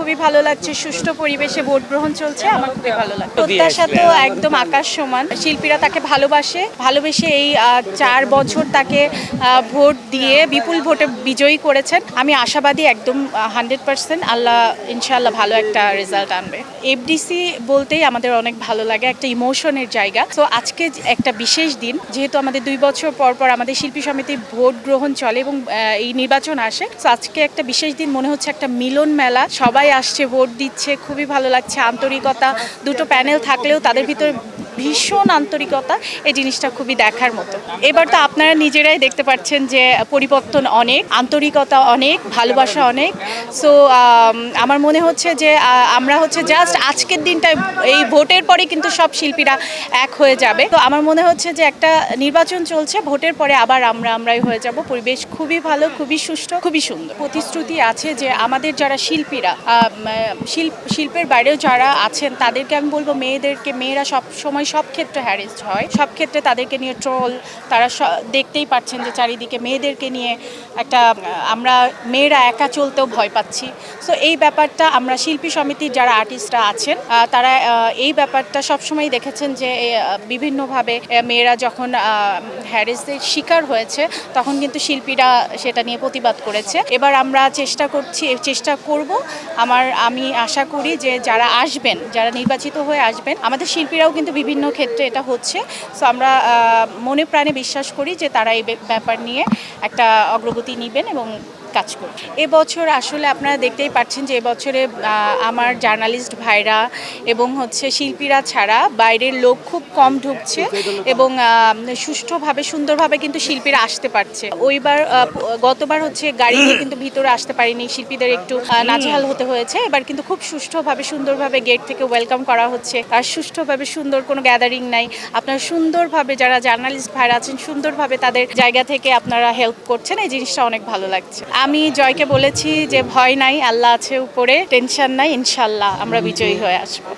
খুবই ভালো লাগছে, সুষ্ঠু পরিবেশে ভোট গ্রহণ চলছে, আমার খুবই ভালো লাগছে। প্রত্যাশা তো একদম আকাশ সমান। শিল্পীরা তাকে ভালোবেসে এই 4 বছর তাকে ভোট দিয়ে বিপুল ভোটে বিজয়ী করেছেন। আমি আশাবাদী একদম 100% আল্লাহ ইনশাআল্লাহ ভালো একটা রেজাল্ট আনবে। এফডিসি বলতেই আমাদের অনেক ভালো লাগে, একটা ইমোশনের জায়গা। তো আজকে একটা বিশেষ দিন, যেহেতু আমাদের 2 বছর পর পর আমাদের শিল্পী সমিতির ভোট গ্রহণ চলে এবং এই নির্বাচন আসে, তো আজকে একটা বিশেষ দিন, মনে হচ্ছে একটা মিলন মেলা। সবাই আসছে, ভোট দিচ্ছে, খুবই ভালো লাগছে। আন্তরিকতা, দুটো প্যানেল থাকলেও তাদের ভিতর ভীষণ আন্তরিকতা, এই জিনিসটা খুবই দেখার মতো। এবার তো আপনারা নিজেরাই দেখতে পাচ্ছেন যে পরিবর্তন অনেক, আন্তরিকতা অনেক, ভালোবাসা অনেক। সো আমার মনে হচ্ছে যে আমরা হচ্ছে জাস্ট আজকের দিনটা, এই ভোটের পরে কিন্তু সব শিল্পীরা এক হয়ে যাবে। তো আমার মনে হচ্ছে যে একটা নির্বাচন চলছে, ভোটের পরে আবার আমরাই হয়ে যাব। পরিবেশ খুবই ভালো, খুবই সুষ্ঠু, খুবই সুন্দর। প্রতিশ্রুতি আছে যে আমাদের যারা শিল্পীরা, শিল্পের বাইরেও যারা আছেন, তাদেরকে আমি বলবো, মেয়েরা সব সময় সব ক্ষেত্রে হ্যারেসড হয়, সব ক্ষেত্রে তাদেরকে নিয়ে ট্রোল। তারা দেখতেই পাচ্ছেন যে চারিদিকে মেয়েদেরকে নিয়ে একটা, আমরা মেয়েরা একা চলতেও ভয় পাচ্ছি। সো এই ব্যাপারটা আমরা শিল্পী সমিতির যারা আর্টিস্টরা আছেন, তারা এই ব্যাপারটা সবসময় দেখেছেন যে বিভিন্নভাবে মেয়েরা যখন হ্যারেসের শিকার হয়েছে, তখন কিন্তু শিল্পীরা সেটা নিয়ে প্রতিবাদ করেছে। এবার আমরা চেষ্টা করব। আমি আশা করি যে যারা আসবেন, যারা নির্বাচিত হয়ে আসবেন, আমাদের শিল্পীরাও কিন্তু বিভিন্ন ক্ষেত্রে এটা হচ্ছে। সো আমরা মনে প্রাণে বিশ্বাস করি যে তারা এই ব্যাপার নিয়ে একটা অগ্রগতি নেবেন এবং কাজ করবে। এবছর আসলে আপনারা দেখতেই পাচ্ছেন যে এবছরে আমার জার্নালিস্ট ভাইরা এবং শিল্পীরা ছাড়া বাইরের লোক খুব কম ঢুকছে এবং সুষ্ঠুভাবে, সুন্দরভাবে কিন্তু শিল্পীরা আসতে পারছে। গতবার গাড়ি নিয়ে কিন্তু ভিতরে আসতে পারিনি, শিল্পীদের একটু নাজেহাল হতে হয়েছে। এবার কিন্তু খুব সুষ্ঠুভাবে, সুন্দরভাবে গেট থেকে ওয়েলকাম করা হচ্ছে। আর সুষ্ঠুভাবে, সুন্দর কোনো গ্যাদারিং নাই। আপনারা সুন্দরভাবে, যারা জার্নালিস্ট ভাইরা আছেন, সুন্দরভাবে তাদের জায়গা থেকে আপনারা হেল্প করছেন, এই জিনিসটা অনেক ভালো লাগছে। আমি জয়কে বলেছি যে ভয় নাই, আল্লাহ আছে উপরে, টেনশন নাই, ইনশাল্লাহ আমরা বিজয়ী হয়ে আসবো।